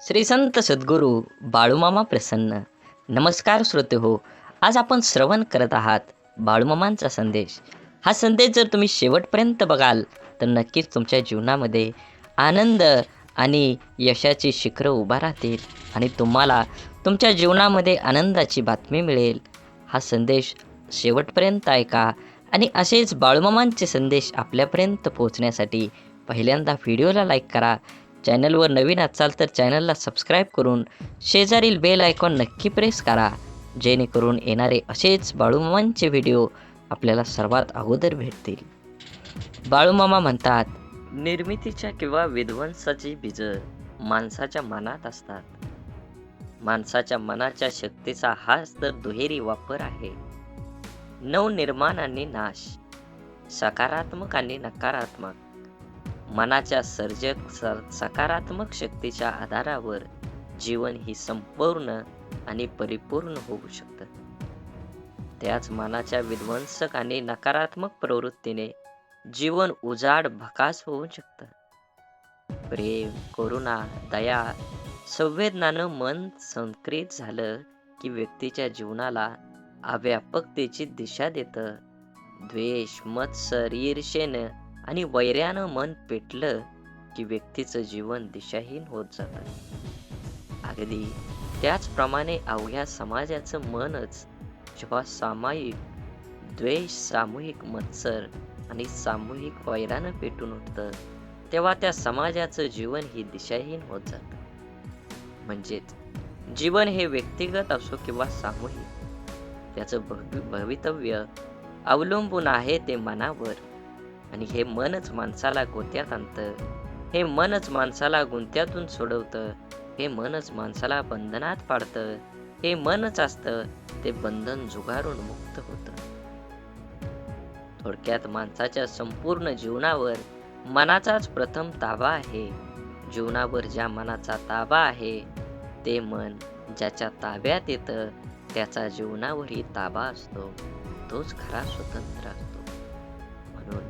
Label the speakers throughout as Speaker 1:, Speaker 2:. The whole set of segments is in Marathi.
Speaker 1: श्री संत सद्गुरू बाळूमामा प्रसन्न. नमस्कार श्रोते हो, आज आपण श्रवण करत आहात बाळूमामांचा संदेश. हा संदेश जर तुम्ही शेवटपर्यंत बघाल तर नक्कीच तुमच्या जीवनामध्ये आनंद आणि यशाची शिखरं उभा राहतील आणि तुम्हाला तुमच्या जीवनामध्ये आनंदाची बातमी मिळेल. हा संदेश शेवटपर्यंत ऐका आणि असेच बाळूमामांचे संदेश आपल्यापर्यंत पोहोचण्यासाठी पहिल्यांदा व्हिडिओला लाईक करा. चॅनलवर नवीन असाल तर चॅनलला सबस्क्राईब करून शेजारील बेल आयकॉन नक्की प्रेस करा, जेणेकरून येणारे असेच बाळूमामांचे व्हिडिओ आपल्याला सर्वात अगोदर भेटतील. बाळूमामा म्हणतात, निर्मितीच्या किंवा विध्वंसाची बीजं माणसाच्या मनात असतात. माणसाच्या मनाच्या शक्तीचा हाच तर दुहेरी वापर आहे. नवनिर्माण आणि नाश, सकारात्मक आणि नकारात्मक. मनाच्या सर्जक सकारात्मक शक्तीच्या आधारावर जीवन ही संपूर्ण आणि परिपूर्ण होऊ शकतं. त्याच मनाच्या विध्वंसक आणि नकारात्मक प्रवृत्तीने जीवन उजाड भकास होऊ शकतं. प्रेम, करुणा, दया, संवेदनानं मन संक्रित झालं की व्यक्तीच्या जीवनाला अव्यापकतेची दिशा देतं. द्वेष, मत्सर, ईर्षेनं आणि वैर्यानं मन पेटलं की व्यक्तीचं जीवन दिशाहीन होत जातं. अगदी त्याचप्रमाणे अवघ्या समाजाचं मनच जेव्हा सामायिक द्वेष, सामूहिक मत्सर आणि सामूहिक वैरानं पेटून उठतं, तेव्हा त्या समाजाचं जीवन ही दिशाहीन होत जातं. म्हणजेच जीवन हे व्यक्तिगत असो किंवा सामूहिक, त्याचं भवितव्य अवलंबून आहे ते मनावर. आणि हे मनच माणसाला गोत्यात आणतं, हे मनच माणसाला गुंत्यातून सोडवतं, हे मनच माणसाला बंधनात पाडतं, हे मनच असतं ते बंधन झुगारून मुक्त होतं. थोडक्यात माणसाच्या संपूर्ण जीवनावर मनाचाच प्रथम ताबा आहे. जीवनावर ज्या मनाचा ताबा आहे ते मन ज्याच्या ताब्यात येतं त्याचा जीवनावरही ताबा असतो, तोच खरा स्वतंत्र असतो. म्हणून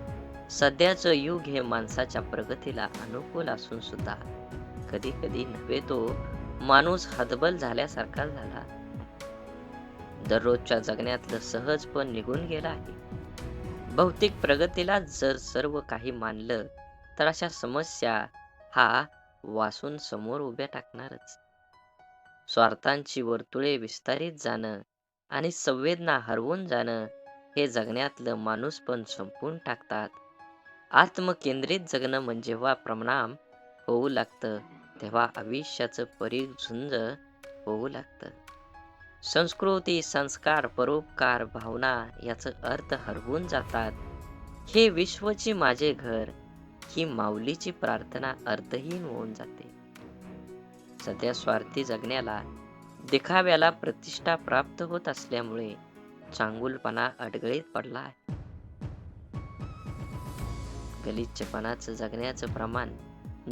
Speaker 1: सध्याचं युग हे माणसाच्या प्रगतीला अनुकूल असून सुद्धा कधी कधी नव्हे तो माणूस हतबल झाल्यासारखा झाला. दररोजच्या जगण्यातलं सहजपण निघून गेलं आहे. भौतिक प्रगतीला जर सर्व काही मानलं तर अशा समस्या हा वासून समोर उभ्या टाकणारच. स्वार्थांची वर्तुळे विस्तारित जाणं आणि संवेदना हरवून जाणं हे जगण्यातलं माणूसपण संपवून टाकतात. आत्मकेंद्रित जगणं म्हणजे जेव्हा परिणाम होऊ लागतं तेव्हा आयुष्याचं परीघ झुंज होऊ लागतं. संस्कृती, संस्कार, परोपकार, भावना याचा अर्थ हरवून जातात. हे विश्वची माझे घर ही माऊलीची प्रार्थना अर्थहीन होऊन जाते. सध्या स्वार्थी जगण्याला, दिखाव्याला प्रतिष्ठा प्राप्त होत असल्यामुळे चांगुलपणा अडगळीत पडला आहे. गलिच्छपणाचं जगण्याचं प्रमाण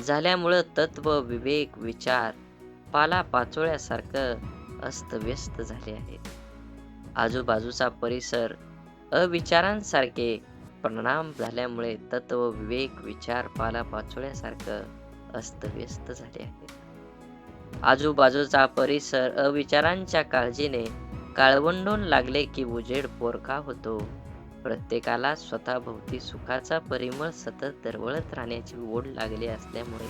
Speaker 1: झाल्यामुळं तत्व, विवेक, विचार पालापाचोळ्यासारखं अस्तव्यस्त झाले आहेत. आजूबाजूचा परिसर अविचारांसारखे परिणाम झाल्यामुळे तत्व, विवेक, विचार पालापाचोळ्यासारखं अस्तव्यस्त झाले आहेत. आजूबाजूचा परिसर अविचारांच्या काळजीने काळवंडून लागले की उजेड पोरका होतो. प्रत्येकाला स्वतःभोवती सुखाचा परिमळ सतत दरवळत राहण्याची ओढ लागली असल्यामुळे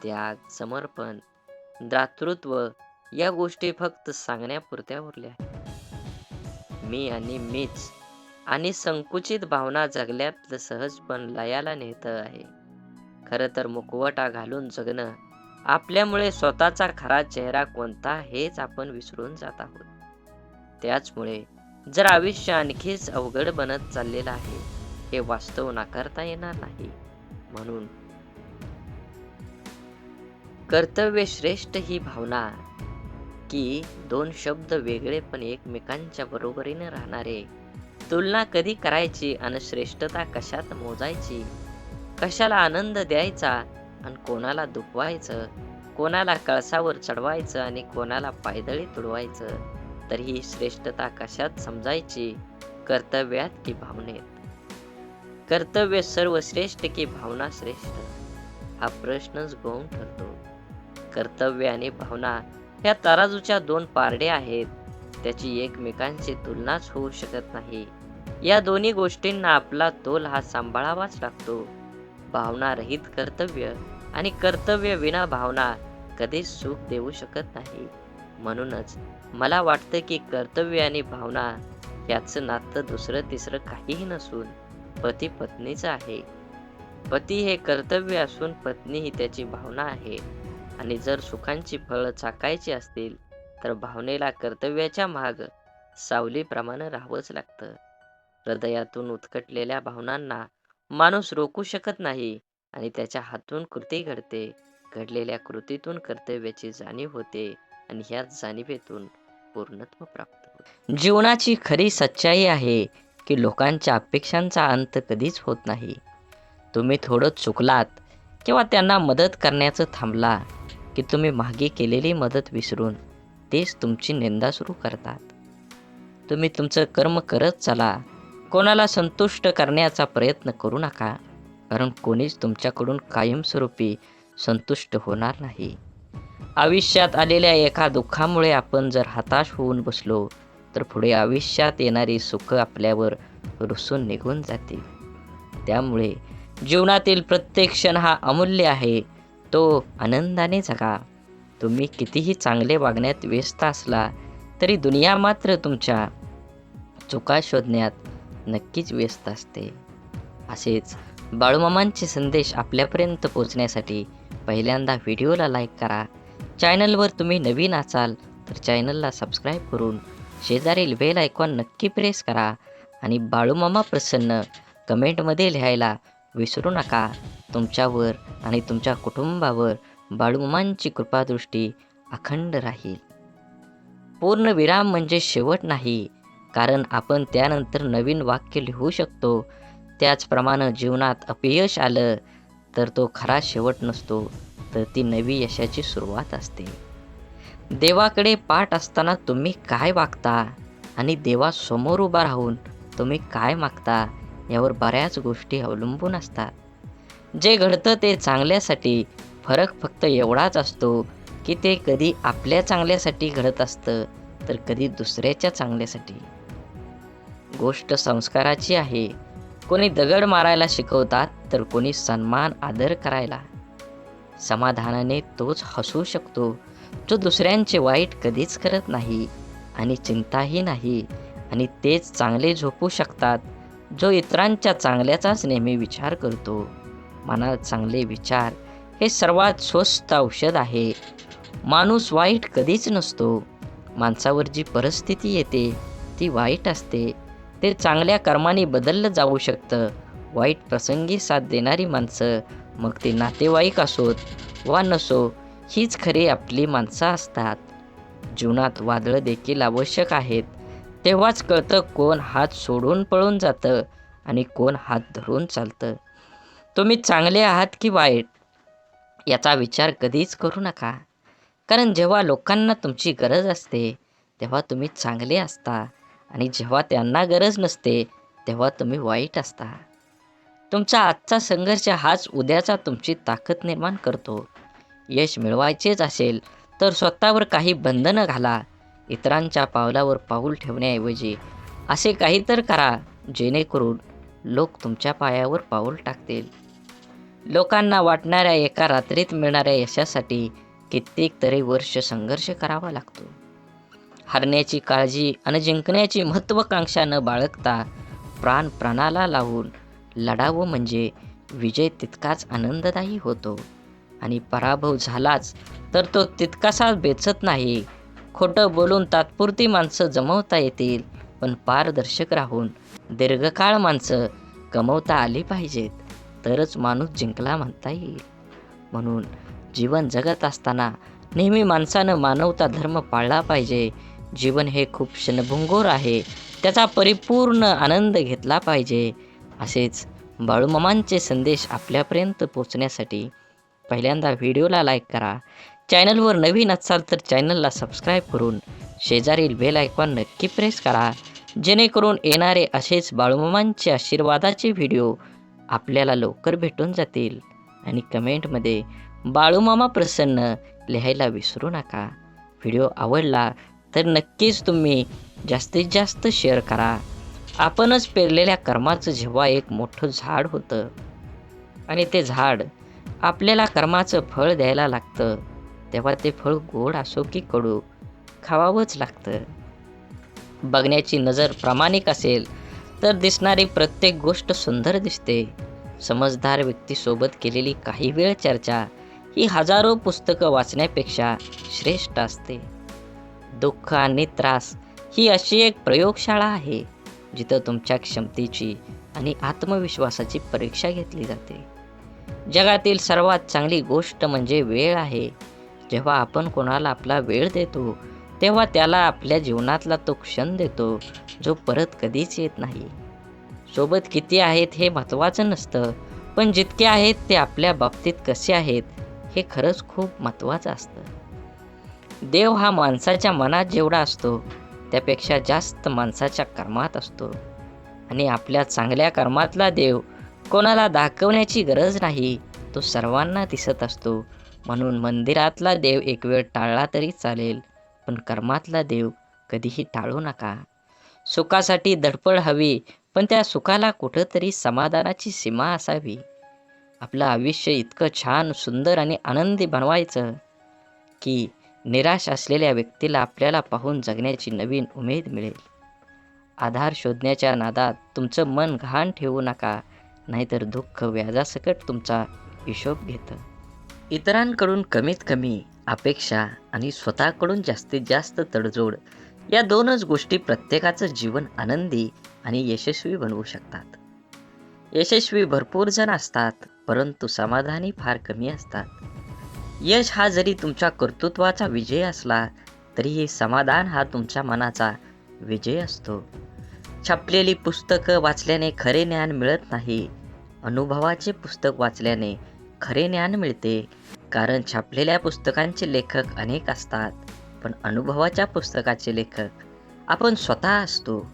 Speaker 1: त्याग, समर्पण, दातृत्व या गोष्टी फक्त सांगण्यापुरत्या उरल्या. मी आणि मीच आणि संकुचित भावना जगल्यातलं सहजपण लयाला नेतं आहे. खरं तर मुखवटा घालून जगणं आपल्यामुळे स्वतःचा खरा चेहरा कोणता हेच आपण विसरून जात आहोत. त्याचमुळे जर आयुष्य आणखीच अवघड बनत चाललेलं आहे हे वास्तव नाकारता येणार नाही. म्हणून कर्तव्य श्रेष्ठ ही भावना की दोन शब्द वेगळे पण एकमेकांच्या बरोबरीने राहणारे, तुलना कधी करायची आणि श्रेष्ठता कशात मोजायची, कशाला आनंद द्यायचा आणि कोणाला दुखवायचं, कोणाला कळसावर चढवायचं आणि कोणाला पायदळी तुडवायचं, तर ही श्रेष्ठता कशात समजायची, कर्तव्यात की भावनेत? कर्तव्य सर्वश्रेष्ठ की भावना श्रेष्ठ हा प्रश्नच गौण ठरतो. कर्तव्य आणि भावना ह्या तराजूच्या दोन पारडे आहेत. त्याची एकमेकांची तुलनाच होऊ शकत नाही. या दोन्ही गोष्टींना आपला तोल हा सांभाळावाच लागतो. भावना रहित कर्तव्य आणि कर्तव्य विना भावना कधीच सुख देऊ शकत नाही. म्हणूनच मला वाटतं की कर्तव्य आणि भावना याचं नातं दुसरं तिसरं काहीही नसून पती पत्नीचं आहे. पती हे कर्तव्य असून पत्नी ही त्याची भावना आहे. आणि जर सुखांची फळं चाखायची असतील तर भावनेला कर्तव्याच्या माग सावलीप्रमाणे राहावंच लागतं. हृदयातून उत्कटलेल्या भावनांना माणूस रोखू शकत नाही आणि त्याच्या हातून कृती घडते. घडलेल्या कृतीतून कर्तव्याची जाणीव होते आणि ह्याच जाणीवेतून पूर्णत्व प्राप्त होते. जीवनाची खरी सच्चाई आहे की लोकांच्या अपेक्षांचा अंत कधीच होत नाही. तुम्ही थोडं चुकलात किंवा त्यांना मदत करण्याचं थांबला की तुम्ही मागे केलेली मदत विसरून तेच तुमची निंदा सुरू करतात. तुम्ही तुमचं कर्म करत चला. कोणाला संतुष्ट करण्याचा प्रयत्न करू नका, कारण कोणीच तुमच्याकडून कायमस्वरूपी संतुष्ट होणार नाही. आयुष्यात आलेल्या एका दुःखामुळे आपण जर हताश होऊन बसलो तर पुढे आयुष्यात येणारी सुख आपल्यावर रुसून निघून जातील. त्यामुळे जीवनातील प्रत्येक क्षण हा अमूल्य आहे, तो आनंदाने जगा. तुम्ही कितीही चांगले वागण्यात व्यस्त असला तरी दुनिया मात्र तुमच्या चुका शोधण्यात नक्कीच व्यस्त असते. असेच बाळूमामांचे संदेश आपल्यापर्यंत पोहोचण्यासाठी पहिल्यांदा व्हिडिओला लाईक करा. चॅनलवर तुम्ही नवीन असाल तर चॅनलला सबस्क्राईब करून शेजारील बेल आयकॉन नक्की प्रेस करा आणि बाळूमामा प्रसन्न कमेंटमध्ये लिहायला विसरू नका. तुमच्यावर आणि तुमच्या कुटुंबावर बाळूमामांची कृपादृष्टी अखंड राहील. पूर्णविराम म्हणजे शेवट नाही, कारण आपण त्यानंतर नवीन वाक्य लिहू शकतो. त्याचप्रमाणे जीवनात अपयश आलं तर तो खरा शेवट नसतो, तर ती नवी यशाची सुरुवात असते. देवाकडे पाठ असताना तुम्ही काय वागता आणि देवासमोर उभा राहून तुम्ही काय मागता यावर बऱ्याच गोष्टी अवलंबून असतात. जे घडतं ते चांगल्यासाठी. फरक फक्त एवढाच असतो की ते कधी आपल्या चांगल्यासाठी घडत असतं तर कधी दुसऱ्याच्या चांगल्यासाठी. गोष्ट संस्काराची आहे. कोणी दगड मारायला शिकवतात तर कोणी सन्मान आदर करायला. समाधानाने तोच हसू शकतो जो दुसऱ्यांचे वाईट कधीच करत नाही आणि चिंताही नाही, आणि तेच चांगले झोपू शकतात जो इतरांच्या चांगल्याचाच नेहमी विचार करतो. मनात चांगले विचार हे सर्वात स्वस्त औषध आहे. माणूस वाईट कधीच नसतो. माणसावर जी परिस्थिती येते ती वाईट असते. ते चांगल्या कर्माने बदललं जाऊ शकतं. वाईट प्रसंगी साथ देणारी माणसं, मग ते नातेवाईक असोत वा नसो, हीच खरी आपली माणसं असतात. जीवनात वादळं देखील आवश्यक आहेत. तेव्हाच कळतं कोण हात सोडून पळून जातं आणि कोण हात धरून चालतं. तुम्ही चांगले आहात की वाईट याचा विचार कधीच करू नका, कारण जेव्हा लोकांना तुमची गरज असते तेव्हा तुम्ही चांगले असता आणि जेव्हा त्यांना गरज नसते तेव्हा तुम्ही वाईट असता. तुमचा आजचा संघर्ष हाच उद्याचा तुमची ताकद निर्माण करतो. यश मिळवायचेच असेल तर स्वतःवर काही बंधनं घाला. इतरांच्या पावलावर पाऊल ठेवण्याऐवजी असे काहीतरी करा जेणेकरून लोक तुमच्या पायावर पाऊल टाकतील. लोकांना वाटणाऱ्या एका रात्रीत मिळणाऱ्या यशासाठी कित्येक तरी वर्ष संघर्ष करावा लागतो. हरण्याची काळजी आणि जिंकण्याची महत्त्वाकांक्षा न बाळगता प्राण प्राणाला लावून लढावं म्हणजे विजय तितकाच आनंददायी होतो. आणि पराभव झालाच तर तो तितकासाच बेचत नाही. खोटं बोलून तात्पुरती माणसं जमवता येतील, पण पारदर्शक राहून दीर्घकाळ माणसं कमवता आली पाहिजेत, तरच माणूस जिंकला म्हणता येईल. म्हणून जीवन जगत असताना नेहमी माणसानं मानवता धर्म पाळला पाहिजे. जीवन हे खूप क्षणभंगूर आहे, त्याचा परिपूर्ण आनंद घेतला पाहिजे. असेच बाळूमामांचे संदेश आपल्यापर्यंत पोचण्यासाठी पहिल्यांदा व्हिडिओला लाईक करा. चॅनलवर नवीन असाल तर चॅनलला सबस्क्राईब करून शेजारील बेल आयकॉन नक्की प्रेस करा, जेणेकरून येणारे असेच बाळूमामांचे आशीर्वादाचे व्हिडिओ आपल्याला लवकर भेटून जातील. आणि कमेंटमध्ये बाळूमामा प्रसन्न लिहायला विसरू नका. व्हिडिओ आवडला तर नक्कीच तुम्ही जास्तीत जास्त शेअर करा. आपणच पेरलेल्या कर्माचं जेव्हा एक मोठं झाड होतं आणि ते झाड आपल्याला कर्माचं फळ द्यायला लागतं, तेव्हा ते फळ गोड असो की कडू खावावंच लागतं. बघण्याची नजर प्रामाणिक असेल तर दिसणारी प्रत्येक गोष्ट सुंदर दिसते. समजदार व्यक्तीसोबत केलेली काही वेळ चर्चा ही हजारो पुस्तकं वाचण्यापेक्षा श्रेष्ठ असते. दुःख आणि त्रास ही अशी एक प्रयोगशाळा आहे जिथं तुमच्या क्षमतेची आणि आत्मविश्वासाची परीक्षा घेतली जाते. जगातील सर्वात चांगली गोष्ट म्हणजे वेळ आहे. जेव्हा आपण कोणाला आपला वेळ देतो तेव्हा त्याला आपल्या जीवनातला तो क्षण देतो जो परत कधीच येत नाही. सोबत किती आहेत हे महत्त्वाचं नसतं, पण जितके आहेत ते आपल्या बाबतीत कसे आहेत हे खरंच खूप महत्त्वाचं असतं. देव हा माणसाच्या मनात जेवढा असतो त्यापेक्षा जास्त माणसाच्या कर्मात असतो आणि आपल्या चांगल्या कर्मातला देव कोणाला दाखवण्याची गरज नाही, तो सर्वांना दिसत असतो. म्हणून मंदिरातला देव एक वेळ टाळला तरी चालेल, पण कर्मातला देव कधीही टाळू नका. सुखासाठी धडपड हवी, पण त्या सुखाला कुठंतरी समाधानाची सीमा असावी. आपलं आयुष्य इतकं छान, सुंदर आणि आनंदी बनवायचं की निराश असलेल्या व्यक्तीला आपल्याला पाहून जगण्याची नवीन उमेद मिळेल. आधार शोधण्याच्या नादात तुमचं मन घाण ठेवू नका, नाहीतर दुःख व्याजासकट तुमचा हिशोब घेतं. इतरांकडून कमीत कमी अपेक्षा आणि स्वतःकडून जास्तीत जास्त तडजोड या दोनच गोष्टी प्रत्येकाचं जीवन आनंदी आणि यशस्वी बनवू शकतात. यशस्वी भरपूर जण असतात, परंतु समाधानी फार कमी असतात. यश हा जरी तुमच्या कर्तृत्वाचा विजय असला तरीही समाधान हा तुमच्या मनाचा विजय असतो. छापलेली पुस्तकं वाचल्याने खरे ज्ञान मिळत नाही, अनुभवाचे पुस्तक वाचल्याने खरे ज्ञान मिळते. कारण छापलेल्या पुस्तकांचे लेखक अनेक असतात, पण अनुभवाच्या पुस्तकाचे लेखक आपण स्वतः असतो.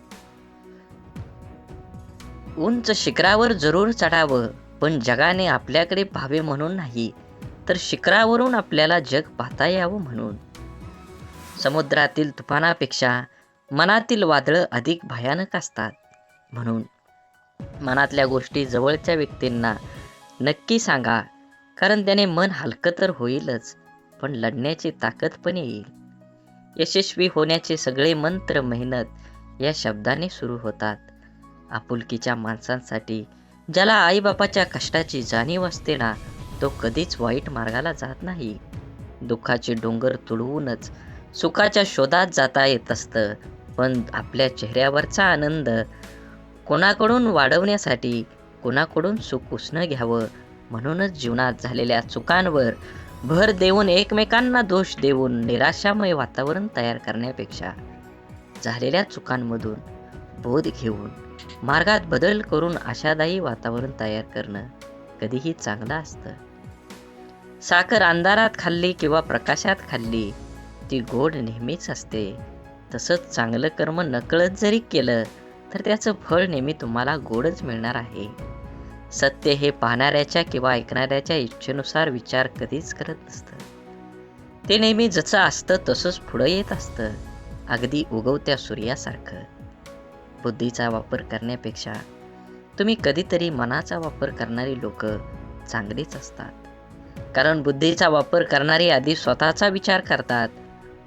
Speaker 1: उंच शिखरावर जरूर चढावं, पण जगाने आपल्याकडे पाहावे म्हणून नाही, तर शिखरावरून आपल्याला जग पाहता यावं म्हणून. समुद्रातील तुफानापेक्षा मनातील वादळं अधिक भयानक असतात. म्हणून मनातल्या गोष्टी जवळच्या व्यक्तींना नक्की सांगा, कारण त्याने मन हलकं तर होईलच, पण लढण्याची ताकद पण येईल. यशस्वी होण्याचे सगळे मंत्र मेहनत या शब्दाने सुरू होतात. आपुलकीच्या माणसांसाठी ज्याला आईबापाच्या कष्टाची जाणीव असते ना, तो कधीच वाईट मार्गाला जात नाही. दुःखाचे डोंगर तुडवूनच सुखाच्या शोधात जाता येत असतं, पण आपल्या चेहऱ्यावरचा आनंद कोणाकडून वाढवण्यासाठी कोणाकडून सुख उसणं घ्यावं. म्हणूनच जीवनात झालेल्या चुकांवर भर देऊन एकमेकांना दोष देऊन निराशामय वातावरण तयार करण्यापेक्षा झालेल्या चुकांमधून बोध घेऊन मार्गात बदल करून आशादायी वातावरण तयार करणं कधीही चांगलं असतं. साखर अंधारात खाल्ली किंवा प्रकाशात खाल्ली ती गोड नेहमीच असते. तसंच चांगलं कर्म नकळत जरी केलं तर त्याचं फळ नेहमी तुम्हाला गोडच मिळणार आहे. सत्य हे पाहणाऱ्याच्या किंवा ऐकणाऱ्याच्या इच्छेनुसार विचार कधीच करत नसतं. ते नेहमी जसं असतं तसंच पुढं येत असतं, अगदी उगवत्या सूर्यासारखं. बुद्धीचा वापर करण्यापेक्षा तुम्ही कधीतरी मनाचा वापर करणारी लोक चांगलीच असतात. कारण बुद्धीचा वापर करणारी आधी स्वतःचा विचार करतात,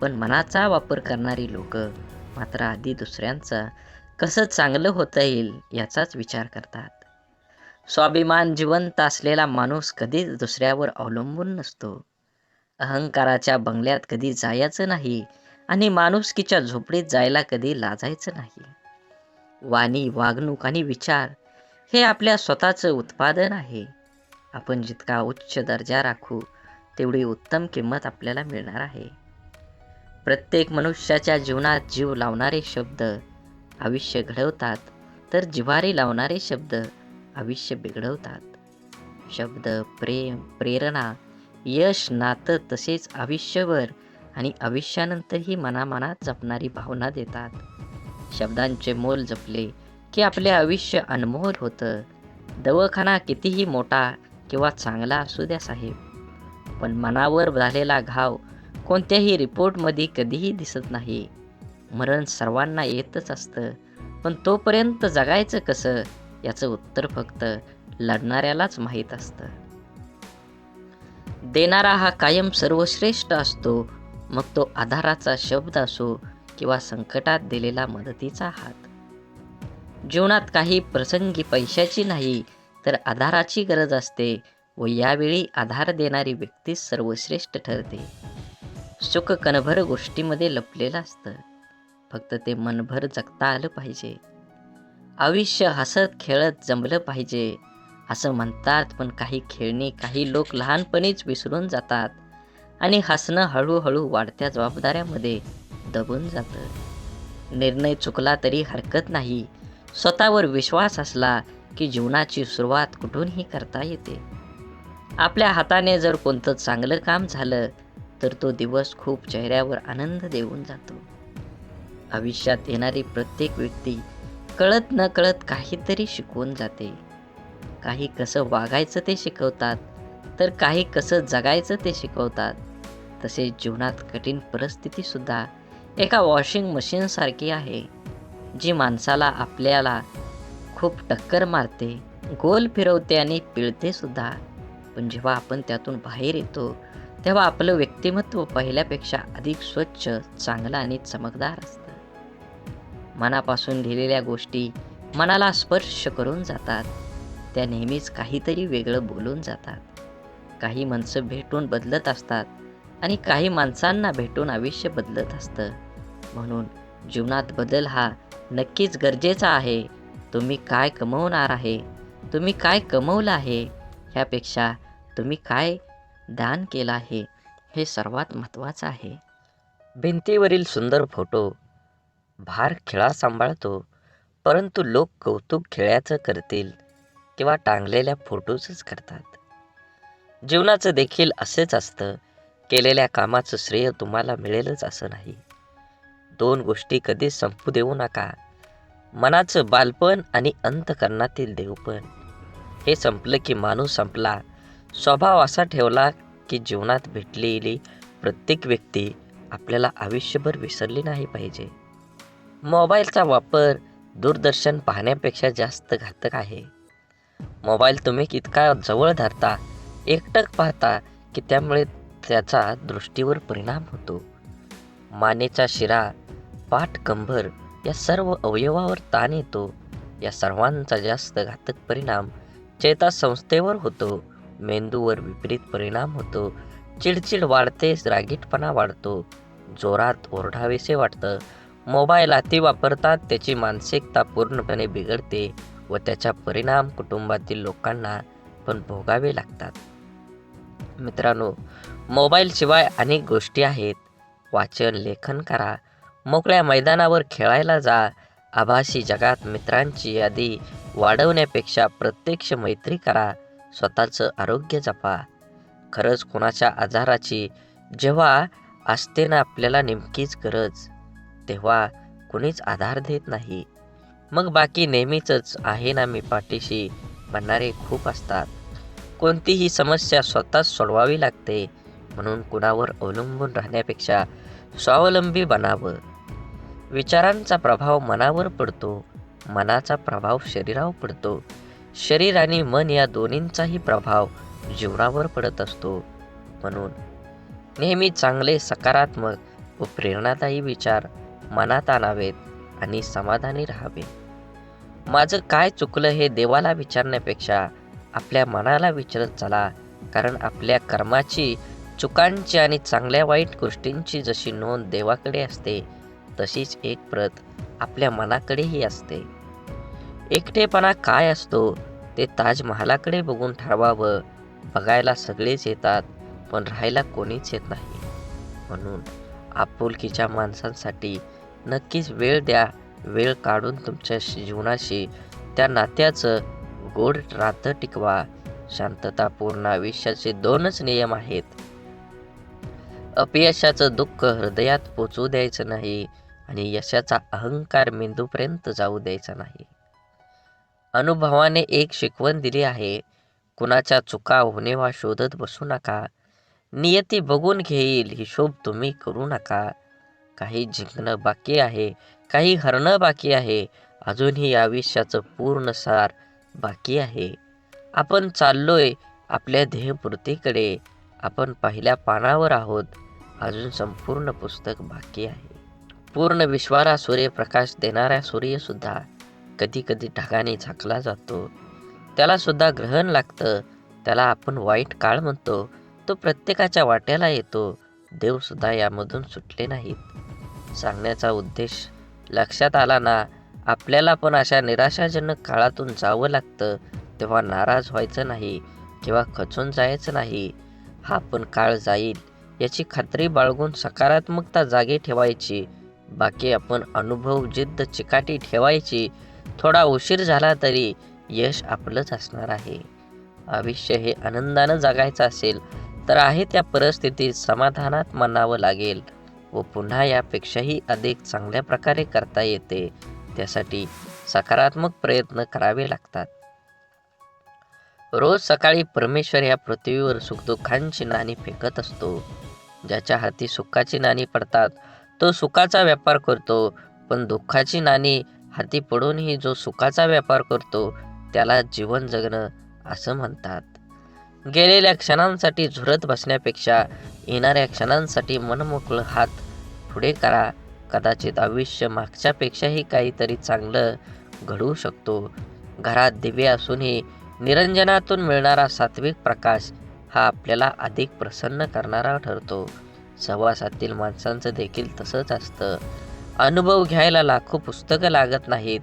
Speaker 1: पण मनाचा वापर करणारी लोक मात्र आधी दुसऱ्यांचा कसं चांगलं होता येईल याचाच विचार करतात. स्वाभिमान जिवंत असलेला माणूस कधीच दुसऱ्यावर अवलंबून नसतो. अहंकाराच्या बंगल्यात कधी जायचं नाही आणि माणुसकीच्या झोपडीत जायला कधी लाजायचं नाही. वाणी, वागणूक आणि विचार हे आपल्या स्वतःचं उत्पादन आहे. आपण जितका उच्च दर्जा राखू तेवढी उत्तम किंमत आपल्याला मिळणार आहे. प्रत्येक मनुष्याच्या जीवनात जीव लावणारे शब्द आयुष्य घडवतात, तर जिव्हारी लावणारे शब्द आयुष्य बिघडवतात. शब्द, प्रेम, प्रेरणा, यश, नातं तसेच आयुष्यभर आणि आयुष्यानंतरही मनामनात जपणारी भावना देतात. शब्दांचे मोल जपले की आपले आयुष्य अनमोल होतं. दवाखाना कितीही मोठा किंवा चांगला असू द्या साहेब, पण मनावर झालेला घाव कोणत्याही रिपोर्टमध्ये कधीही दिसत नाही. मरण सर्वांना येतच असतं, पण तोपर्यंत जगायचं कसं याचं उत्तर फक्त लढणाऱ्यालाच माहीत असतं. देणारा हा कायम सर्वश्रेष्ठ असतो, मग तो आधाराचा शब्द असो किंवा संकटात दिलेला मदतीचा हात. जीवनात काही प्रसंगी पैशाची नाही तर आधाराची गरज असते व यावेळी आधार देणारी व्यक्ती सर्वश्रेष्ठ ठरते. सुख कणभर गोष्टीमध्ये लपलेलं असतं, फक्त ते मनभर जगता आलं पाहिजे. आयुष्य हसत खेळत जमलं पाहिजे असं म्हणतात, पण काही खेळणी काही लोक लहानपणीच विसरून जातात आणि हसणं हळूहळू वाढत्या जबाबदाऱ्यामध्ये दबून जातं. निर्णय चुकला तरी हरकत नाही, स्वतःवर विश्वास असला की जीवनाची सुरुवात कुठूनही करता येते. आपल्या हाताने जर कोणतं चांगलं काम झालं तर तो दिवस खूप चेहऱ्यावर आनंद देऊन जातो. आयुष्यात येणारी प्रत्येक व्यक्ती कळत न कळत काहीतरी शिकवून जाते. काही कसं वागायचं ते शिकवतात, तर काही कसं जगायचं ते शिकवतात. तसेच जीवनात कठीण परिस्थितीसुद्धा एका वॉशिंग मशीनसारखी आहे, जी माणसाला आपल्याला खूप टक्कर मारते, गोल फिरवते आणि पिळते सुद्धा. पण जेव्हा आपण त्यातून बाहेर येतो तेव्हा आपलं व्यक्तिमत्व पहिल्यापेक्षा अधिक स्वच्छ, चांगलं आणि चमकदार असतं. मनापासून लिहिलेल्या गोष्टी मनाला स्पर्श करून जातात. त्या नेहमीच काहीतरी वेगळं बोलून जातात. काही माणसं भेटून बदलत असतात आणि काही माणसांना भेटून आयुष्य बदलत असतं. म्हणून जीवनात बदल हा नक्कीच गरजेचा आहे. तुम्ही काय कमवणार आहे, तुम्ही काय कमवलं आहे, ह्यापेक्षा तुम्ही काय दान केलं आहे हे सर्वात महत्त्वाचं आहे. भिंतीवरील सुंदर फोटो भार खिळा सांभाळतो, परंतु लोक कौतुक खिळ्याचं करतील किंवा टांगलेल्या फोटोचंच करतात. जीवनाचं देखील असेच असतं. केलेल्या कामाचं श्रेय तुम्हाला मिळेलच असं नाही. दोन गोष्टी कधीच संपू देऊ नका, मनाचं बालपण आणि अंतःकरणातील देवपण. हे संपलं की माणूस संपला. स्वभाव असा ठेवला की जीवनात भेटलेली प्रत्येक व्यक्ती आपल्याला आयुष्यभर विसरली नाही पाहिजे. मोबाईलचा वापर दूरदर्शन पाहण्यापेक्षा जास्त घातक आहे. मोबाईल तुम्ही इतका जवळ धरता, एकटक पाहता की त्यामुळे त्याचा दृष्टीवर परिणाम होतो. मानेचा शिरा, पाठ, कंबर या सर्व अवयवावर ताण येतो. या सर्वांचा जास्त घातक परिणाम चेतासंस्थेवर होतो. मेंदूवर विपरीत परिणाम होतो. चिडचिड वाढते, रागीटपणा वाढतो, जोरात ओरडावेसे वाटतं. मोबाईल अति वापरतात त्याची मानसिकता पूर्णपणे बिघडते व त्याचा परिणाम कुटुंबातील लोकांना पण भोगावे लागतात. मित्रांनो, मोबाईलशिवाय अनेक गोष्टी आहेत. वाचन, लेखन करा, मोकळ्या मैदानावर खेळायला जा. आभासी जगात मित्रांची यादी वाढवण्यापेक्षा प्रत्यक्ष मैत्री करा. स्वतःचं आरोग्य जपा. खरंच कोणाच्या आजाराची जेव्हा असते ना आपल्याला नेमकीच गरज, तेव्हा कुणीच आधार देत नाही. मग बाकी नेहमीच आहे ना मी पाठीशी म्हणणारे खूप असतात. कोणतीही समस्या स्वतःच सोडवावी लागते, म्हणून कुणावर अवलंबून राहण्यापेक्षा स्वावलंबी बनावं. विचारांचा प्रभाव मनावर पडतो, मनाचा प्रभाव शरीरावर पडतो, शरीर आणि मन या दोन्हींचाही प्रभाव जीवनावर पडत असतो. म्हणून नेहमी चांगले, सकारात्मक व प्रेरणादायी विचार मनात आणावेत आणि समाधानी राहावे. माझं काय चुकलं हे देवाला विचारण्यापेक्षा आपल्या मनाला विचारत चला, कारण आपल्या कर्माची, चुकांची आणि चांगल्या वाईट गोष्टींची जशी नोंद देवाकडे असते, तशीच एक प्रत आपल्या मनाकडेही असते. एकटेपणा काय असतो ते ताजमहालाकडे बघून ठरवावं. बघायला सगळेच येतात, पण राहायला कोणीच येत नाही. म्हणून आपुलकीच्या माणसांसाठी नक्कीच वेळ द्या. वेळ काढून तुमच्या जीवनाशी, त्या नात्याचं गोड नातं टिकवा. शांततापूर्ण आयुष्याचे दोनच नियम आहेत. अपयशाचं दुःख हृदयात पोचू द्यायचं नाही आणि यशाचा अहंकार मेंदूपर्यंत जाऊ द्यायचा नाही. अनुभवाने एक शिकवण दिली आहे, कुणाच्या चुका होणेवा शोधत बसू नका. नियती बघून घेईल, हिशोब तुम्ही करू नका. काही जिंकणं बाकी आहे, काही हरणं बाकी आहे, अजूनही आयुष्याचं पूर्ण सार बाकी आहे. आपण चाललोय आपल्या ध्येयपूर्तीकडे. आपण पहिल्या पानावर आहोत, अजून संपूर्ण पुस्तक बाकी आहे. पूर्ण विश्वाला सूर्यप्रकाश देणारा सूर्यसुद्धा कधी कधी ढगाने झाकला जातो. त्याला सुद्धा ग्रहण लागतं. त्याला आपण वाईट काळ म्हणतो. तो प्रत्येकाच्या वाट्याला येतो. देवसुद्धा यामधून सुटले नाहीत. सांगण्याचा उद्देश लक्षात आला ना? आपल्याला पण अशा निराशाजनक काळातून जावं लागतं, तेव्हा नाराज व्हायचं नाही किंवा खचून जायचं नाही. हा पण काळ जाईल याची खात्री बाळगून सकारात्मकता जागी ठेवायची. बाकी आपण अनुभव, जिद्द चिकाटी ठेवायची. थोडा उशीर झाला तरी यश आपलंच असणार आहे. आयुष्य हे आनंदानं जगायचं असेल तर आहे त्या परिस्थितीत समाधानात मानावं लागेल व पुन्हा यापेक्षाही अधिक चांगल्या प्रकारे करता येते. त्यासाठी सकारात्मक प्रयत्न करावे लागतात. रोज सकाळी परमेश्वर या पृथ्वीवर सुखदुःखांची नाणी फेकत असतो. ज्याच्या हाती सुखाची नाणी पडतात तो सुखाचा व्यापार करतो, पण दुःखाची नाणी हाती पडूनही जो सुखाचा व्यापार करतो त्याला जीवन जगणं असं म्हणतात. गेलेल्या क्षणांसाठी झुरत बसण्यापेक्षा येणाऱ्या क्षणांसाठी मनमोकळं हात पुढे करा. कदाचित आयुष्य मागच्यापेक्षाही काहीतरी चांगलं घडवू शकतो. घरात दिवे असूनही निरंजनातून मिळणारा सात्विक प्रकाश हा आपल्याला अधिक प्रसन्न करणारा ठरतो. सहवासातील माणसांचं देखील तसंच असतं. अनुभव घ्यायला लाखो पुस्तकं लागत नाहीत,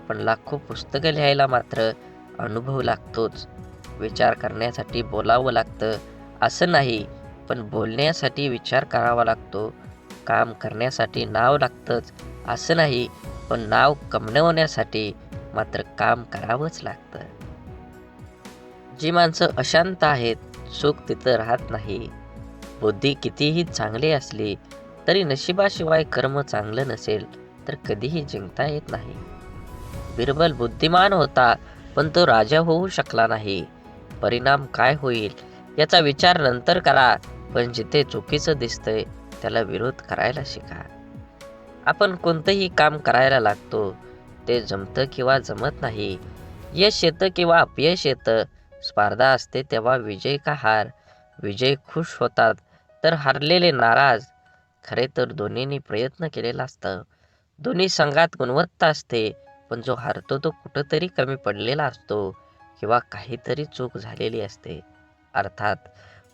Speaker 1: पण लाखो पुस्तकं लिहायला मात्र अनुभव लागतोच. विचार करण्यासाठी बोलावं लागतं असं नाही, पण बोलण्यासाठी विचार करावा लागतो. काम करण्यासाठी नाव लागतंच असं नाही, पण नाव कमवण्यासाठी मात्र काम करावंच लागतं. जी माणसं अशांत आहेत, सुख तिथं राहत नाही. बुद्धी कितीही चांगली असली तरी नशिबाशिवाय कर्म चांगलं नसेल तर कधीही जिंकता येत नाही. बिरबल बुद्धिमान होता, पण तो राजा होऊ शकला नाही. परिणाम काय होईल याचा विचार नंतर करा, पण जिथे चुकीचं दिसतंय त्याला विरोध करायला शिका. आपण कोणतंही काम करायला लागतो, ते जमतं किंवा जमत नाही, यश येतं किंवा अपयश येतं, स्पर्धा असते तेव्हा विजय का हार, विजय खुश होतात तर हरलेले नाराज. खरे तर दोन्हींनी प्रयत्न केलेला असतं. दोन्ही संघात गुणवत्ता असते, पण जो हारतो तो कुठंतरी कमी पडलेला असतो किंवा काहीतरी चूक झालेली असते. अर्थात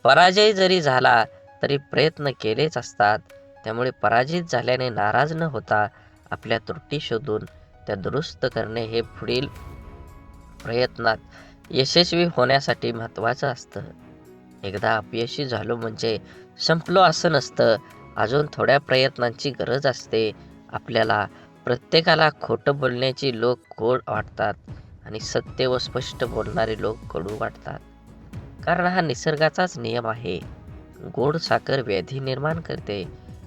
Speaker 1: पराजय जरी झाला तरी प्रयत्न केलेच असतात. त्यामुळे पराजित झाल्याने नाराज न होता आपल्या त्रुटी शोधून त्या दुरुस्त करणे हे पुढील प्रयत्नात यशस्वी होण्यासाठी महत्त्वाचं असतं. एकदा अपयशी झालो म्हणजे संपलो असं नसतं. अजून थोड्या प्रयत्नांची गरज असते. आपल्याला प्रत्येकाला खोटं बोलण्याची लोक गोड वाटतात आणि सत्य व स्पष्ट बोलणारे लोक कडू वाटतात. कारण हा निसर्गाचाच नियम आहे. गोड साखर व्याधी निर्माण करते,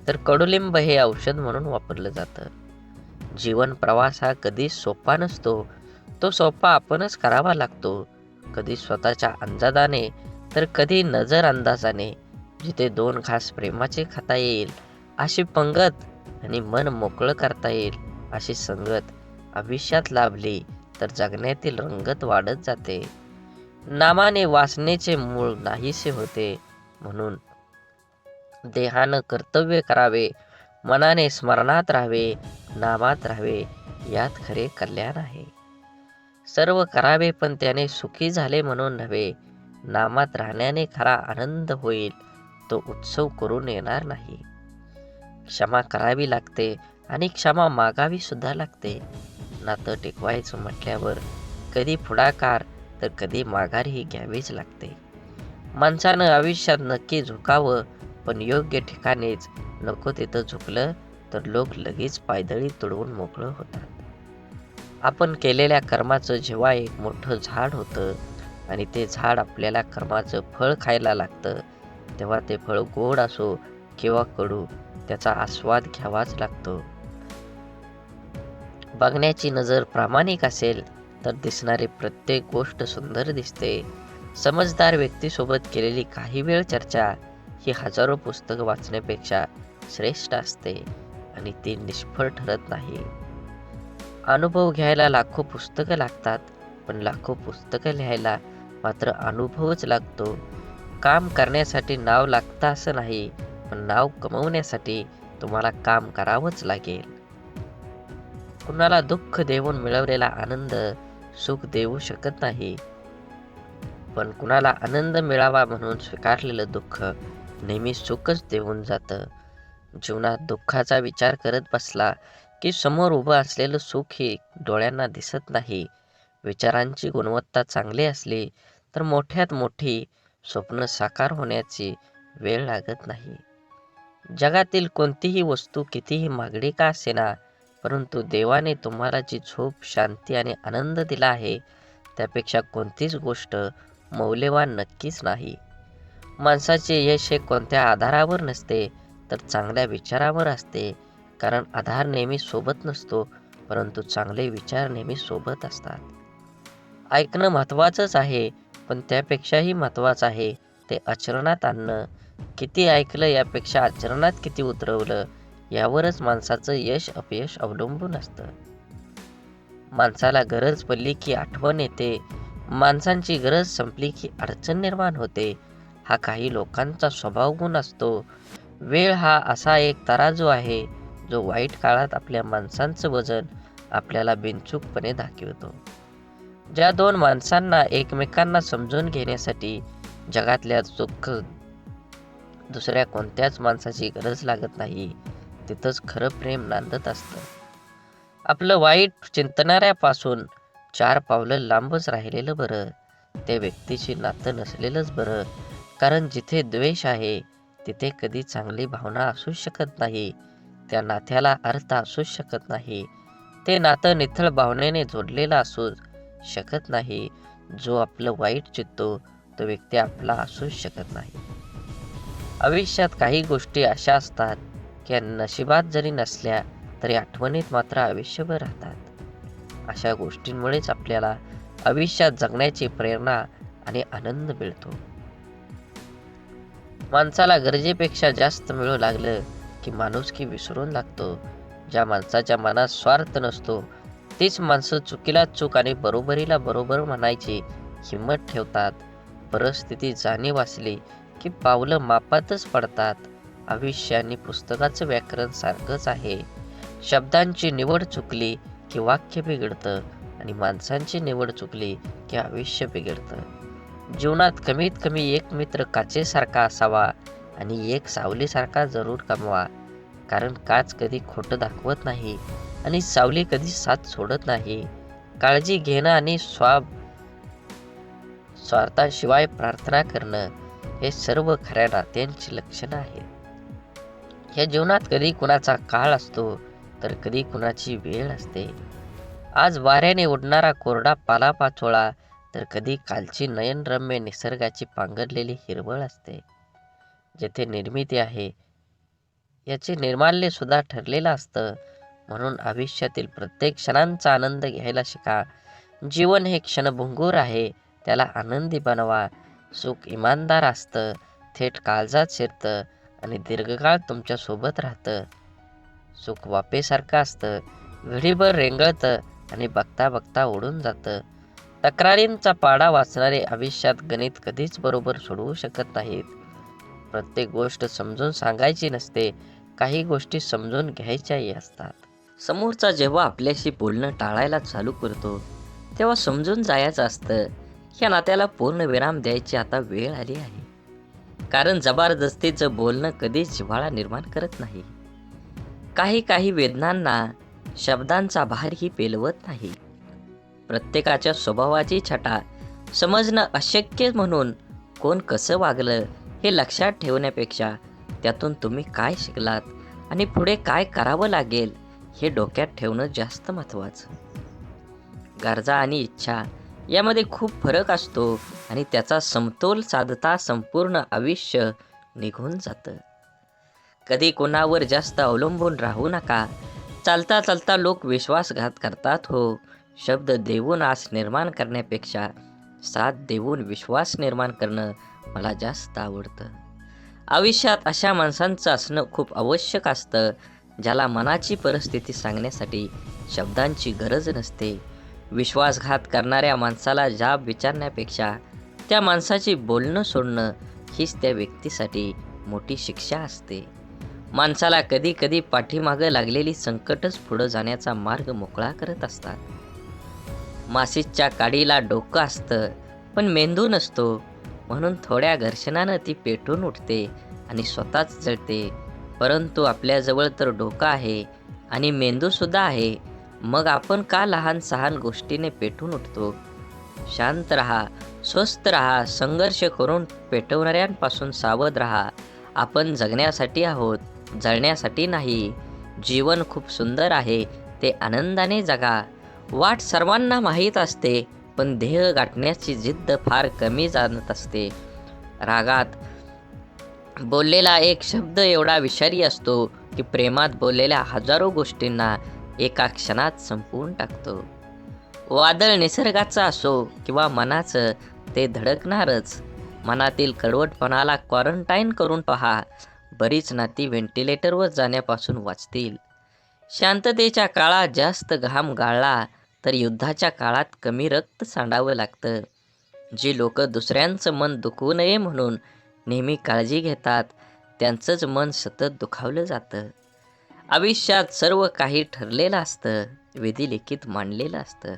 Speaker 1: तर कडुलिंब हे औषध म्हणून वापरलं जातं. जीवन प्रवास हा कधी सोपा नसतो. तो सोपा आपणच करावा लागतो. कधी स्वतःच्या अंदाजाने तर कधी नजर अंदाजाने. जिथे 2 घास प्रेमाचे खाता येईल अशी पंगत आणि मन मोकळं करता येईल अशी संगत आयुष्यात लाभली तर जगण्यातील रंगत वाढत जाते. नामाने वासनेचे मूळ नाहीसे होते. म्हणून देहानं कर्तव्य करावे, मनाने स्मरणात राहावे, नामात राहावे, यात खरे कल्याण आहे. सर्व करावे पण त्याने सुखी झाले म्हणून नव्हे. नामात राहण्याने खरा आनंद होईल, तो उत्सव करून येणार नाही. क्षमा करावी लागते आणि क्षमा मागावी सुद्धा लागते. नातं टिकवायचं म्हटल्यावर कधी पुढाकार तर कधी माघारही घ्यावीच लागते. माणसानं आयुष्यात नक्की झुकावं, पण योग्य ठिकाणीच. नको तिथं झुकलं तर लोक लगेच पायदळी तुडवून मोकळं होतात. आपण केलेल्या कर्माचं जेव्हा एक मोठं झाड होतं आणि ते झाड आपल्याला कर्माचं फळ खायला लागतं, तेव्हा ते फळ गोड असो किंवा कडू, त्याचा आस्वाद घ्यावाच लागतो. बघण्याची नजर प्रामाणिक असेल तर दिसणारी प्रत्येक गोष्ट सुंदर दिसते. समजदार व्यक्तीसोबत केलेली काही वेळ चर्चा
Speaker 2: ही हजारो पुस्तकं वाचण्यापेक्षा श्रेष्ठ असते आणि ती निष्फळ ठरत नाही. अनुभव घ्यायला लाखो पुस्तकं लागतात, पण लाखो पुस्तकं लिहायला मात्र अनुभवच लागतो. काम करण्यासाठी नाव लागतं असं नाही, पण नाव कमवण्यासाठी तुम्हाला काम करावंच लागेल. कुणाला दुःख देऊन मिळवलेला आनंद सुख देऊ शकत नाही, पण कुणाला आनंद मिळावा म्हणून स्वीकारलेलं दुःख नेहमी सुखच देऊन जातं. जीवनात दुःखाचा विचार करत बसला की समोर उभं असलेलं सुख हे डोळ्यांना दिसत नाही. विचारांची गुणवत्ता चांगली असली तर मोठ्यात मोठी स्वप्न साकार होण्याची वेळ लागत नाही. जगातील कोणतीही वस्तू कितीही महागडी का असेना, परंतु देवाने तुम्हाला जी झोप, शांती आणि आनंद दिला आहे, त्यापेक्षा कोणतीच गोष्ट मौल्यवान नक्कीच नाही. माणसाचे यश हे कोणत्या आधारावर नसते, तर चांगल्या विचारावर असते. कारण आधार नेहमी सोबत नसतो, परंतु चांगले विचार नेहमी सोबत असतात. ऐकणं महत्त्वाचंच आहे, पण त्यापेक्षाही महत्त्वाचं आहे ते आचरणात आणणं. किती ऐकलं यापेक्षा आचरणात किती उतरवलं यावरच माणसाचं यश अपयश अवलंबून असतं. माणसाला गरज पडली की आठवण येते, माणसांची गरज संपली की अडचण निर्माण होते. हा काही लोकांचा स्वभाव गुण असतो. वेळ हा असा एक तराजू आहे जो वाईट काळात आपल्या माणसांचं वजन आपल्याला बिनचूकपणे दाखवतो. ज्या दोन माणसांना एकमेकांना समजून घेण्यासाठी जगातल्या दुःख दुसऱ्या कोणत्याच माणसाची गरज लागत नाही, तिथंच खरं प्रेम नांदत असतं. आपलं वाईट चिंतणाऱ्यापासून 4 पावलं लांबच राहिलेलं बरं. त्या व्यक्तीशी नातं नसलेलंच बरं. कारण जिथे द्वेष आहे तिथे कधी चांगली भावना असू शकत नाही. त्या नात्याला अर्थ असू शकत नाही. ते नातं निथळ भावनेने जोडलेलं असू शकत नाही. जो आपलं वाईट चित्तो तो व्यक्ती आपला असू शकत नाही. आयुष्यात काही गोष्टी अशा असतात की नशिबात जरी नसल्या तरी आठवणीत मात्र आयुष्यभर राहतात. अशा गोष्टींमुळेच आपल्याला आयुष्यात जगण्याची प्रेरणा आणि आनंद मिळतो. माणसाला गरजेपेक्षा जास्त मिळू लागलं की माणुसकी विसरून लागतो. ज्या माणसाच्या मनात स्वार्थ नसतो तीच माणसं चुकीला चूक आणि बरोबरीला बरोबर म्हणायची हिंमत ठेवतात. परिस्थिती जाणीव असली की पावलं मापातच पडतात. आयुष्य आणि पुस्तकाचं व्याकरण सारखंच आहे. शब्दांची निवड चुकली की वाक्य बिघडतं आणि माणसांची निवड चुकली की आयुष्य बिघडतं. जीवनात कमीत कमी एक मित्र काचेसारखा असावा आणि एक सावलीसारखा जरूर कमवा. कारण काच कधी खोटं दाखवत नाही आणि सावली कधी साथ सोडत नाही. काळजी घेणं आणि स्वार्थाशिवाय प्रार्थना करणं हे सर्व खऱ्या नात्यांची लक्षणं आहेत. या जीवनात कधी कुणाचा काळ असतो तर कधी कुणाची वेळ असते. आज वाऱ्याने उडणारा कोरडा पालापाचोळा तर कधी कालची नयनरम्य निसर्गाची पांघरलेली हिरवळ असते. जेथे निर्मिती आहे याचे निर्माल्य सुद्धा ठरलेलं असतं. म्हणून आयुष्यातील प्रत्येक क्षणांचा आनंद घ्यायला शिका. जीवन हे क्षणभंगूर आहे, त्याला आनंदी बनवा. सुख इमानदार असतं, थेट काळजात शिरतं आणि दीर्घकाळ तुमच्या सोबत राहतं. सुख वाफेसारखं असतं, घडीभर रेंगळतं आणि बघता बघता उडून जातं. तक्रारींचा पाढा वाचणारे आयुष्यात गणित कधीच बरोबर सोडवू शकत नाहीत. प्रत्येक गोष्ट समजून सांगायची नसते, काही गोष्टी समजून घ्यायच्याही असतात.
Speaker 1: समोरचा जेव्हा आपल्याशी बोलणं टाळायला चालू करतो तेव्हा समजून जायचं असतं या नात्याला पूर्णविराम द्यायची आता वेळ आली आहे. कारण जबरदस्तीचं बोलणं कधीच जिव्हाळा निर्माण करत नाही. काही काही वेदनांना शब्दांचा भारही पेलवत नाही. प्रत्येकाच्या स्वभावाची छटा समजणं अशक्य म्हणून कोण कसं वागलं हे लक्षात ठेवण्यापेक्षा त्यातून तुम्ही काय शिकलात आणि पुढे काय करावं लागेल हे डोक्यात ठेवणं जास्त महत्त्वाचं. गरजा आणि इच्छा यामध्ये खूप फरक असतो आणि त्याचा समतोल साधता संपूर्ण आयुष्य निघून जातं. कधी कोणावर जास्त अवलंबून राहू नका. चालता चालता लोक विश्वासघात करतात हो. शब्द देऊन आस निर्माण करण्यापेक्षा साथ देऊन विश्वास निर्माण करणं मला जास्त आवडतं. आयुष्यात अशा माणसांचं असणं खूप आवश्यक असतं, ज्याला मनाची परिस्थिती सांगण्यासाठी शब्दांची गरज नसते. विश्वासघात करणाऱ्या माणसाला जाब विचारण्यापेक्षा त्या माणसाची बोलणं सोडणं हीच त्या व्यक्तीसाठी मोठी शिक्षा असते. माणसाला कधी कधी पाठीमागं लागलेली संकटच पुढं जाण्याचा मार्ग मोकळा करत असतात. माशीच्या काडीला डोकं असतं पण मेंदू नसतो, म्हणून थोड्या घर्षणानं ती पेटून उठते आणि स्वतःच जळते. परंतु आपल्याजवळ तर डोकं आहे आणि मेंदूसुद्धा आहे, मग आपण का लहान सहान गोष्टीने पेटून उठतो? शांत राहा, स्वस्थ राहा, संघर्ष करून पेटवणाऱ्यांपासून सावध राहा. आपण जगण्यासाठी आहोत, जळण्यासाठी नाही. जीवन खूप सुंदर आहे, ते आनंदाने जगा. वाट सर्वांना माहीत असते, पण ध्येय गाठण्याची जिद्द फार कमी जाणत असते. रागात बोललेला एक शब्द एवढा विषारी असतो की प्रेमात बोललेल्या हजारो गोष्टींना एका क्षणात संपवून टाकतो. वादळ निसर्गाचं असो किंवा मनाचं, ते धडकणारच. मनातील कडवटपणाला क्वारंटाईन करून पहा, बरीच नाती व्हेंटिलेटरवर जाण्यापासून वाचतील. शांततेच्या काळात जास्त घाम गाळला तर युद्धाच्या काळात कमी रक्त सांडावं लागतं. जी लोक दुसऱ्यांचं मन दुखवू नये म्हणून नेहमी काळजी घेतात, त्यांचंच मन सतत दुखावलं जातं. आयुष्यात सर्व काही ठरलेलं असतं, विधिलिखित मांडलेलं असतं.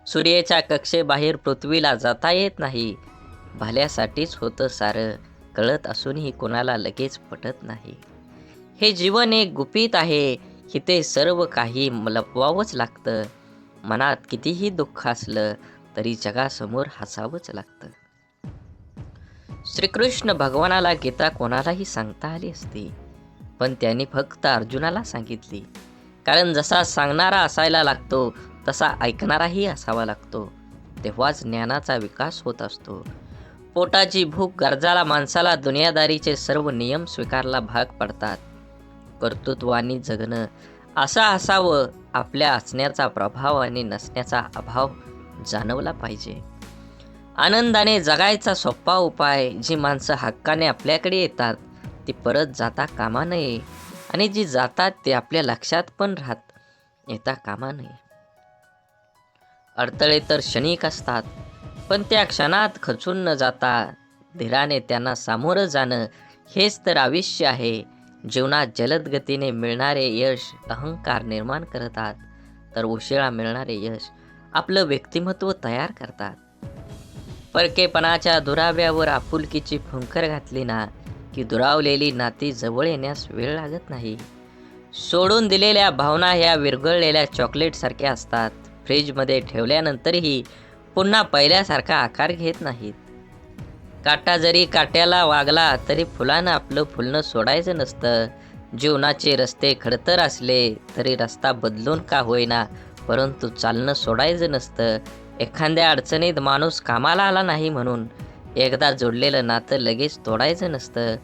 Speaker 1: सूर्याच्या कक्षेबाहेर पृथ्वीला जाता येत नाही. भल्यासाठीच होतं सारं, कळत असूनही कोणाला लगेच पटत नाही. हे जीवन एक गुपित आहे, इथे सर्व काही लपवावंच लागतं. मनात कितीही दुःख असलं तरी जगासमोर हसावंच लागतं. श्रीकृष्ण भगवानाला गीता कोणालाही सांगता आली असती, पण त्यांनी फक्त अर्जुनाला सांगितली. कारण जसा सांगणारा असायला लागतो तसा ऐकणाराही असावा लागतो, तेव्हाच ज्ञानाचा विकास होत असतो. पोटाची भूक गरजाला माणसाला दुनियादारीचे सर्व नियम स्वीकारला भाग पडतात. कर्तृत्वानी जगणं असं असावं, आपल्या असण्याचा प्रभाव आणि नसण्याचा अभाव जाणवला पाहिजे. आनंदाने जगायचा सोपा उपाय, जी माणसं हक्काने आपल्याकडे येतात ती परत जाता कामा नये, आणि जी जातात ते आपल्या लक्षात पण येता कामा नये. अडथळे तर क्षणिक असतात, पण त्या क्षणात खचून न जाता धीराने त्यांना सामोरं जाणं हेच तर आयुष्य आहे. जीवनात जलद गतीने मिळणारे यश अहंकार निर्माण करतात, तर उशिरा मिळणारे यश आपलं व्यक्तिमत्व तयार करतात. परकेपणाच्या दुराव्यावर आपुलकीची फुंकर घातली ना, की दुरावलेली नाती जवळ येण्यास वेळ लागत नाही. सोडून दिलेल्या भावना ह्या विरघळलेल्या चॉकलेटसारख्या असतात. फ्रीजमध्ये ठेवल्यानंतरही पुन्हा पहिल्यासारखा आकार घेत नाहीत. काटा जरी काट्याला वागला तरी फुलानं आपलं फुलणं सोडायचं नसतं. जीवनाचे रस्ते खडतर असले तरी रस्ता बदलून का होईना, परंतु चालणं सोडायचं नसतं. एखाद्या अडचणीत माणूस कामाला आला नाही म्हणून एकदा जोडलेलं नातं लगेच तोडायचं नसतं.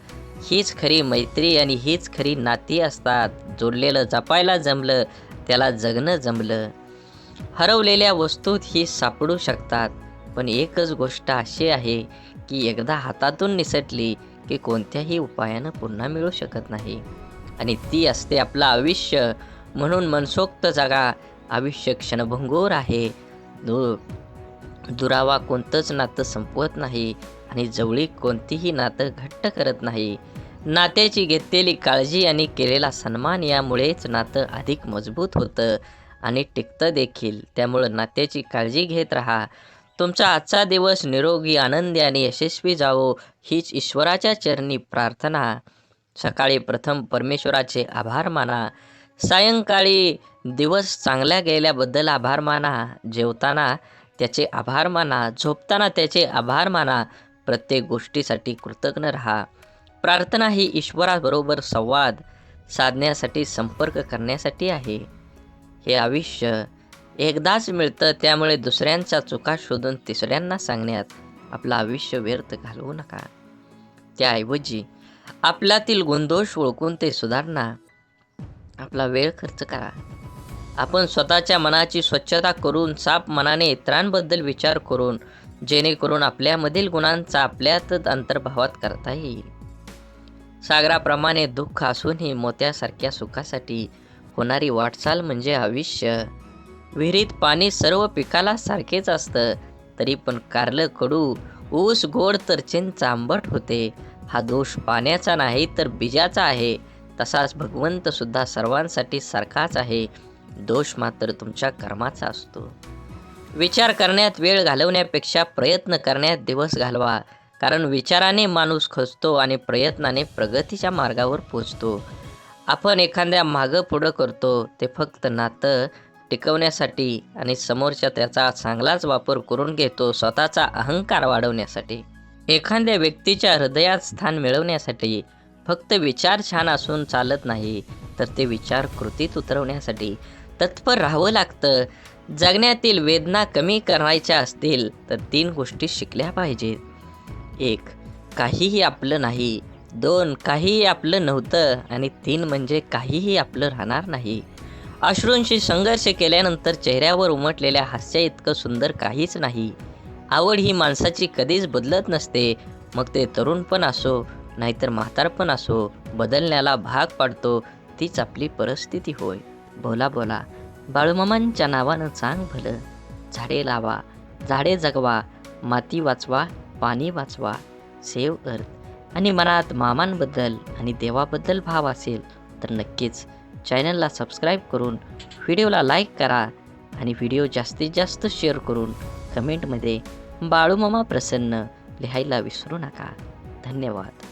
Speaker 1: हीच खरी मैत्री आणि हीच खरी नाती असतात. जोडलेलं जपायला जमलं, त्याला जगणं जमलं. हरवलेल्या वस्तूत ही सापडू शकतात, पण एकच गोष्ट अशी आहे की एकदा हातातून निसटली की कोणत्याही उपायानं पुन्हा मिळू शकत नाही, आणि ती असते आपलं आयुष्य. म्हणून मनसोक्त जगा. आयुष्य क्षणभंगूर आहे. दुरावा कोणतंच नातं संपवत नाही आणि जवळीक कोणतीही नातं घट्ट करत नाही. नात्याची घेतलेली काळजी आणि केलेला सन्मान यामुळेच नातं अधिक मजबूत होतं आणि टिकतं देखील. त्यामुळं नात्याची काळजी घेत राहा. तुमचा आजचा दिवस निरोगी, आनंदी आणि यशस्वी जावो हीच ईश्वराच्या चरणी प्रार्थना. सकाळी प्रथम परमेश्वराचे आभार माना. सायंकाळी दिवस चांगल्या गेल्याबद्दल आभार माना. जेवताना त्याचे आभार माना. झोपताना त्याचे आभार माना. प्रत्येक गोष्टीसाठी कृतज्ञ राहा. प्रार्थना ही ईश्वराबरोबर संवाद साधण्यासाठी, संपर्क करण्यासाठी आहे. हे आयुष्य एकदाच मिळतं, त्यामुळे दुसऱ्यांच्या चुका शोधून तिसऱ्यांना सांगण्यात आपलं आयुष्य व्यर्थ घालवू नका. त्याऐवजी आपल्यातील गुणदोष ओळखून ते सुधारणा आपला वेळ खर्च करा. आपण स्वतःच्या मनाची स्वच्छता करून, साफ मनाने इतरांबद्दल विचार करून, जेणेकरून आपल्यामधील गुणांचा आपल्यातच अंतर्भावात करता येईल. सागराप्रमाणे दुःख असूनही मोत्यासारख्या सुखासाठी होणारी वाटचाल म्हणजे आयुष्य. विहिरीत पाणी सर्व पिकाला सारखेच असतं, तरी पण कारलं कडू, ऊस गोड तर चिंच आंबट होते. हा दोष पाण्याचा नाही तर बीजाचा आहे. तसाच भगवंत सुद्धा सर्वांसाठी सारखाच आहे. दोष मात्र तुमच्या कर्माचा असतो. विचार करण्यात वेळ घालवण्यापेक्षा प्रयत्न करण्यात दिवस घालवा. कारण विचाराने माणूस खचतो आणि प्रयत्नाने प्रगतीच्या मार्गावर पोचतो. आपण एखाद्या मागं पुढं करतो ते फक्त नातं टिकवण्यासाठी आणि समोरच्या त्याचा चांगलाच वापर करून घेतो स्वतःचा अहंकार वाढवण्यासाठी. एखाद्या व्यक्तीच्या हृदयात स्थान मिळवण्यासाठी फक्त विचार छान असून चालत नाही, तर ते विचार कृतीत उतरवण्यासाठी तत्पर राहावं लागतं. जगण्यातील वेदना कमी करायच्या असतील तर 3 गोष्टी शिकल्या पाहिजेत. 1. काहीही आपलं नाही. 2. काहीही आपलं नव्हतं. आणि 3 म्हणजे काहीही आपलं राहणार नाही. अश्रूंशी संघर्ष केल्यानंतर चेहऱ्यावर उमटलेल्या हास्य इतकं सुंदर काहीच नाही. आवड ही माणसाची कधीच बदलत नसते. मग ते तरुणपण असो नाहीतर म्हातारपण असो, बदलण्याला भाग पाडतो तीच आपली परिस्थिती होय. बोला बोला बाळूमामांच्या नावानं चांग भलं. झाडे लावा, झाडे जगवा, माती वाचवा, पाणी वाचवा, सेव्ह अर्थ. आणि मनात मामांबद्दल आणि देवाबद्दल भाव असेल तर नक्कीच चॅनलला सबस्क्राईब करून व्हिडिओला लाईक करा आणि व्हिडिओ जास्तीत जास्त शेअर करून कमेंटमध्ये बाळूमामा प्रसन्न लिहायला विसरू नका. धन्यवाद.